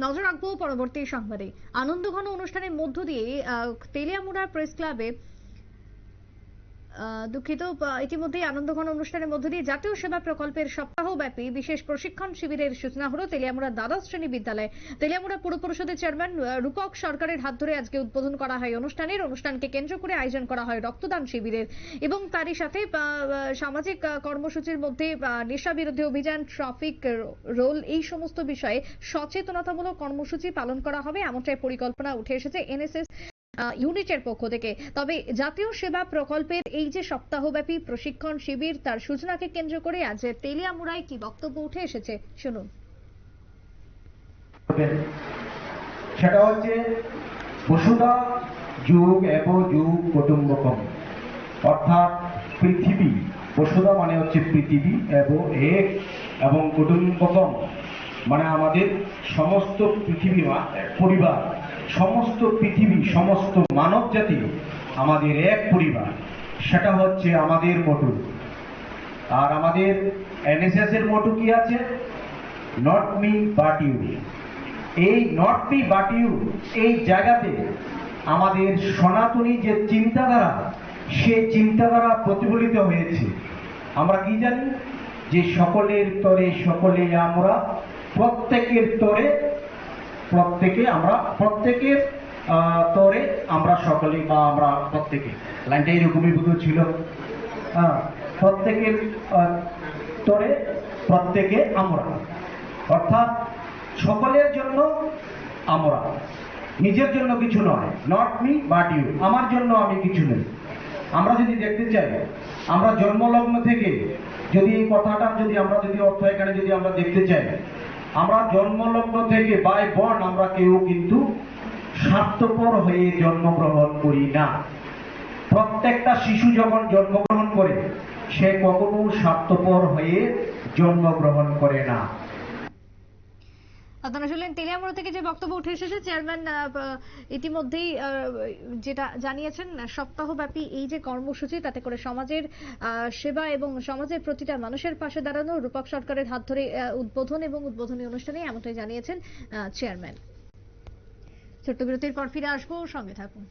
নজর রাখবো পরবর্তী সংবাদে। আনন্দঘন অনুষ্ঠানের মধ্য দিয়ে তেলিয়ামুড়া প্রেস ক্লাবে দুঃখিত, ইতিমধ্যেই আনন্দঘন অনুষ্ঠানের মধ্য দিয়ে জাতীয় সেবা প্রকল্পের সপ্তাহব্যাপী বিশেষ প্রশিক্ষণ শিবিরের সূচনা হলো তেলিয়ামুড়া দ্বাদশ শ্রেণী বিদ্যালয়ে। তেলিয়ামুড়া পুর পরিষদের চেয়ারম্যান রূপক সরকারের হাত ধরে আজকে উদ্বোধন করা হয় অনুষ্ঠানকে কেন্দ্র করে আয়োজন করা হয় রক্তদান শিবিরের এবং তারই সাথে সামাজিক কর্মসূচির মধ্যে নেশা বিরোধী অভিযান, ট্রাফিক রোল, এই সমস্ত বিষয়ে সচেতনতামূলক কর্মসূচি পালন করা হবে এমনটাই পরিকল্পনা উঠে এসেছে এনএসএস ইউনিটের পক্ষ থেকে। তবে জাতীয় সেবা প্রকল্পের এই যে সপ্তাহব্যাপী প্রশিক্ষণ শিবির, তার সূচনাকে কেন্দ্র করে আজ তেলিয়ামুড়ায় কি বক্তব্য উঠে এসেছে শুনুন। সেটা হচ্ছে বসুধা যুগ এব যুগ কুটুম্বকম, অর্থাৎ পৃথিবী, বসুধা মানে হচ্ছে পৃথিবী, এক এবং কুটুম্বকম মানে আমাদের সমস্ত পৃথিবী পরিবার, সমস্ত পৃথিবী, সমস্ত মানব জাতি আমাদের এক পরিবার, সেটা হচ্ছে আমাদের মোটো। আর আমাদের এনএসএস এর মোটো কি আছে? Not me but you. এই নট মি বাট ইউ এই জায়গাতে আমাদের সনাতনী যে চিন্তাধারা, সে চিন্তাধারা প্রতিফলিত হয়েছে। আমরা কি জানি যে সকলের তরে সকলে আমরা, প্রত্যেকের তরে প্রত্যেকে আমরা, প্রত্যেকের তরে আমরা সকলে, বা আমরা প্রত্যেকে, লাইনটা এরকমই বোধ ছিল। প্রত্যেকের তরে প্রত্যেকে আমরা, অর্থাৎ সকলের জন্য আমরা, নিজের জন্য কিছু নয়। নট মি বাট ইউ, আমার জন্য আমি কিছু নেই। আমরা যদি দেখতে চাই, আমরা জন্মলগ্ন থেকে যদি এই কথাটা যদি আমরা যদি অর্থ এখানে যদি আমরা দেখতে চাই, আমরা জন্মলগ্ন থেকে বাই বর্ন আমরা কেউ কিন্তু স্বার্থপর হয়ে জন্মগ্রহণ করি না। প্রত্যেকটা শিশু যখন জন্মগ্রহণ করে, সে কখনো স্বার্থপর হয়ে জন্মগ্রহণ করে না। আপনারা শুনলেন তেলিয়ামুড়া থেকে যে বক্তব্য উঠে এসেছে। চেয়ারম্যান ইতিমধ্যেই যেটা জানিয়েছেন, সপ্তাহব্যাপী এই যে কর্মসূচি, তাতে করে সমাজের সেবা এবং সমাজের প্রতিটা মানুষের পাশে দাঁড়ানো, রূপক সরকারের হাত ধরে উদ্বোধন এবং উদ্বোধনী অনুষ্ঠানে এমনটাই জানিয়েছেন চেয়ারম্যান। ছোট্ট বিরতির পর ফিরে আসবো, সঙ্গে থাকুন।